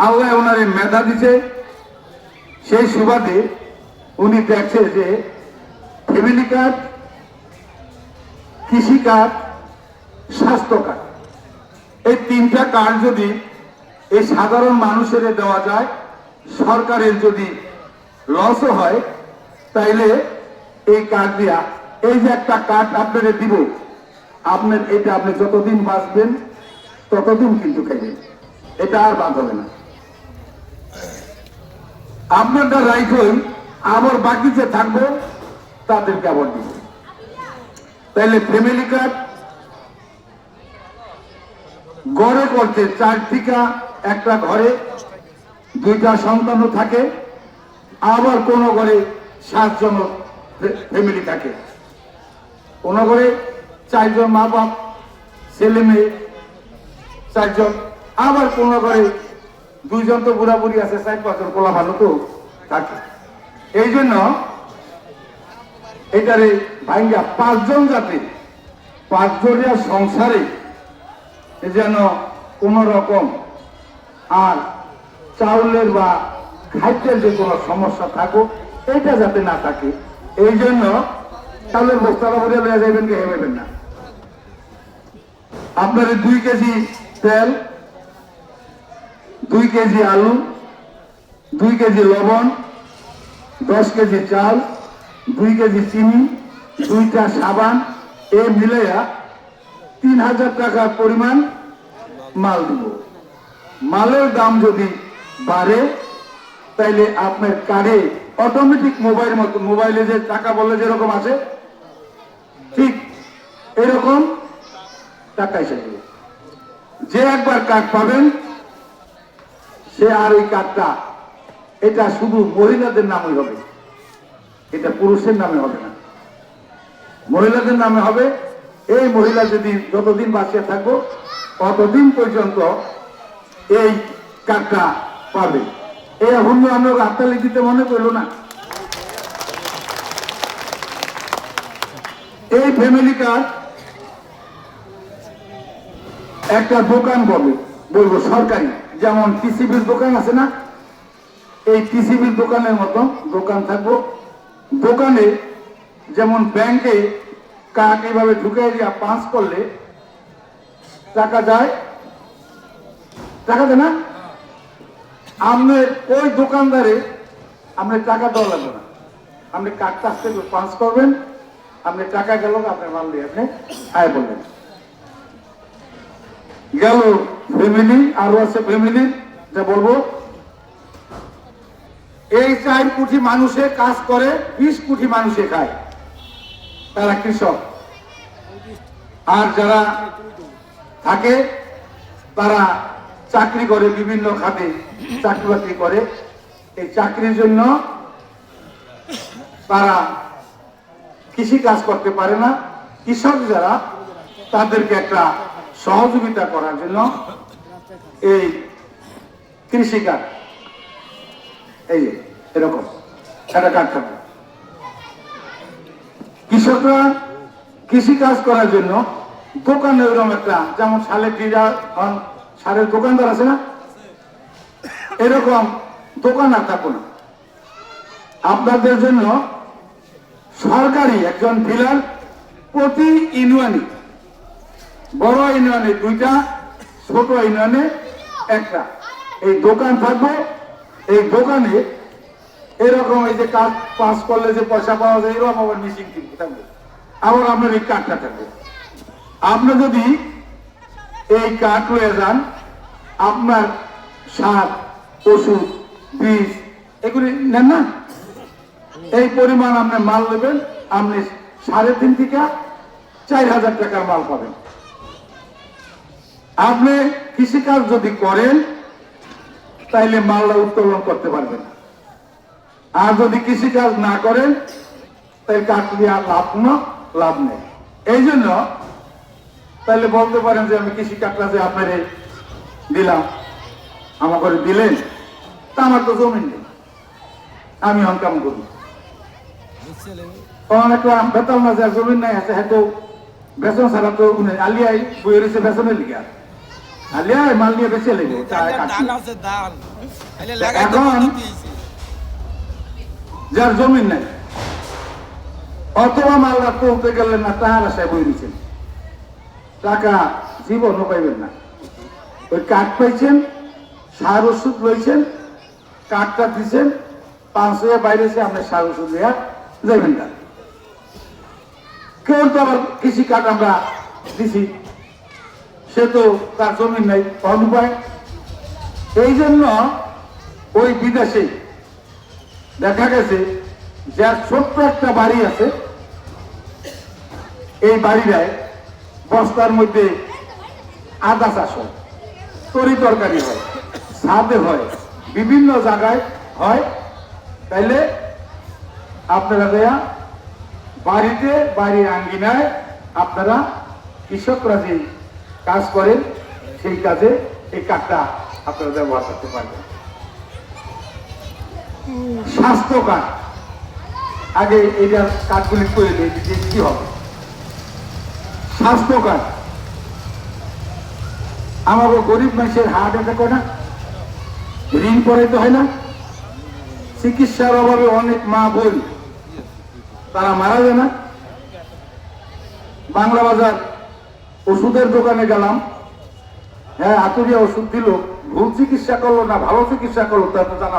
আল্লাহ ওনারে মেধা দিছে, সেই সুবাদে উনি দেখছে যে ফ্যামিলি কার্ড, কৃষি কার্ড, স্বাস্থ্য কার্ড, এই তিনটা কার্ড যদি এই সাধারণ মানুষের দেওয়া যায়, সরকারের যদি লসও হয়, তাইলে এই কার্ড দিয়া, এই যে একটা কার্ড আপনাদের দিব, আপনার এটা আপনি যতদিন বাঁচবেন ততদিন কিন্তু খাইবেন, এটা আর বাদ হবে না। আপনারটা রাইখই, আবার বাকি যে থাকবো তাদেরকে আবার দিব। তাইলে ফ্যামিলি কার্ড গড়ে করতে 4 থেকে একটা ঘরে 2টা সন্তানও থাকে, আবার কোন ঘরে 7 জন ফ্যামিলি থাকে, কোন ঘরে 4 জন মা বাপ, ছেলে মেয়ে 4 জন, আবার কোন ঘরে 2 জন তো বুড়া বুড়ি আছে, 4-5 জন পোলা ভালো তো থাকে। এই জন্য এটারে ভাঙ্গা 5 জন যাতে 5 জনের সংসারে যেন কোন রকম আর চাউলের বা খাদ্যের যে কোনো সমস্যা থাকুক, এটা যাতে না থাকে, এই জন্য চাউলের বস্তাটা ভরে লয়ে যাবেন কে হেবেন না। আপনার 2 কেজি তেল, 2 কেজি আলু, 2 কেজি লবণ, 10 কেজি চাল, 2 কেজি চিনি, 2টা সাবান, এ মিলাইয়া 3000 টাকার পরিমাণ মাল দিব। মালের দাম যদি বাড়ে তাইলে আপনার কার্ডে অটোমেটিক মোবাইলে যে টাকা বললে যেরকম আছে, ঠিক এরকম টাকা এসে যাবে। যে একবার কার্ড পাবেন সে আর ওই কার্ডটা, এটা শুধু মহিলাদের নামই হবে, এটা পুরুষের নামে হবে না, মহিলাদের নামে হবে। এই মহিলা যদি যতদিন বাঁচিয়ে থাকবো ততদিন পর্যন্ত এই কার্ডটা পাবে। এই এখন আমরা হাততালি দিতে মনে করলো না। এই ফ্যামিলি কার্ড একটা দোকান বলবো সরকারি, যেমন টিসিবির দোকান আছে না, এই টিসিবির দোকানের মতো দোকান থাকবো। দোকানে যেমন ব্যাংকে কার্ড এইভাবে ঢুকে দিয়া পাঁচ করলে টাকা যায়, টাকা দেয় না, আপনার ওই দোকানদারে আপনার টাকা দেওয়া লাগবে না, আপনি কার্ডটা আসতে পাঁচ করবেন, আপনি টাকা গেল, আপনার মাল দিয়ে আপনি আয় বলবেন। গেল ফ্যামিলি, আরো আছে ফ্যামিলি, যা বলবো এই 4 কোটি মানুষে কাজ করে, 20 কোটি মানুষে খায়, তারা কৃষক। আর যারা থাকে তারা চাকরি করে, বিভিন্ন খাতে চাকরি বাকরি করে। এই চাকরির জন্য তারা কৃষি কাজ করতে পারে না। কৃষক যারা, তাদেরকে একটা সহযোগিতা করার জন্য এই কৃষি কার্ড, এই এরকম একটা কার্ড থাকবে। কৃষকরা কৃষি কাজ করার জন্য দোকানে ওইরকম একটা, যেমন সালের ডিলার, সারের দোকানদার আছে না, এরকম দোকান আর থাকবো না। আপনাদের জন্য সরকারি একজন ডিলার প্রতি ইউনিয়নে, বড় ইউনিয়নে 2টা, ছোট ইউনিয়নে 1টা, এই দোকান থাকবে। এই দোকানে এরকম এই যে কাজ পাস করলে যে পয়সা পাওয়া যায়, এরকম আবার মিশিং থাকবে, আবার আপনার এই কার্ডটা থাকবে। আপনি যদি এই কার্ড লয়ে যান, আপনার সার, ওষুধ, বীজ এগুলি নেন না, এই পরিমাণ আপনি মাল নেবেন, আপনি 3.5 থেকে 4,000 টাকার মাল পাবেন। আপনি কৃষিকাজ যদি করেন তাইলে মালটা উত্তোলন করতে পারবেন, আর যদি কৃষিকাজ না করেন তাই কাঠ দিয়ে লাভ নেই। এই জন্য তাহলে বলতে পারেন যে আমি কৃষি কার্ডটা যে আপনারে দিলাম, আমাকে দিলেন, তা আমার তো জমি নেই, আমি হনকাম করি, একটা বেতন না যে জমিন নাই আছে, হয়তো বেতন ছাড়া তো আলিয়াই বই রয়েছে বেতনের লিখে, আলিয়া মাল নিয়ে বেঁচে লেগে দান আছে দান এখন যার জমিন নাই অথবা মাল্লা তুলতে গেলেন না তাহার আশায় বই দিচ্ছেন, টাকা জীবনও পাইবেন না। ওই কাঠ পাইছেন, সার ওষুধ লইছেন, কাঠটা দিচ্ছেন, 500 বাইরে এসে আপনি সার ওষুধ দেওয়া যাবেন না। কেউ তো আবার কৃষি কাঠ আমরা দিছি, সে তো তার জমিন নাই, অনুপায়। এই জন্য ওই বিদেশে দেখা গেছে যার ছোট্ট একটা বাড়ি আছে, এই বাড়িটায় বস্তার মধ্যে আদা চাষ হয়, তরি তরকারি হয়, ছাদে হয়, বিভিন্ন জায়গায় হয়। তাইলে আপনারা দেয়া বাড়িতে, বাড়ির আঙ্গিনায় আপনারা কৃষকরা যে কাজ করেন সেই কাজে এই কাঠটা আপনারা ব্যবহার করতে পারবেন। স্বাস্থ্য কার্ড, আগে এইটার কার্ডগুলি করে দিই যে কি হবে। স্বাস্থ্য কার্ড আমাকে গরিব মানুষের হার্ট অ্যাটাক হয় না, ঋণ পড়াইতে হয় না, চিকিৎসার অভাবে অনেক মা বোন তারা মারা যায় না। বাংলা বাজার ওষুধের দোকানে গেলাম, হ্যাঁ আতুরিয়া ওষুধ দিল, ভুল চিকিৎসা করলো না ভালো চিকিৎসা করলো তা তো জানা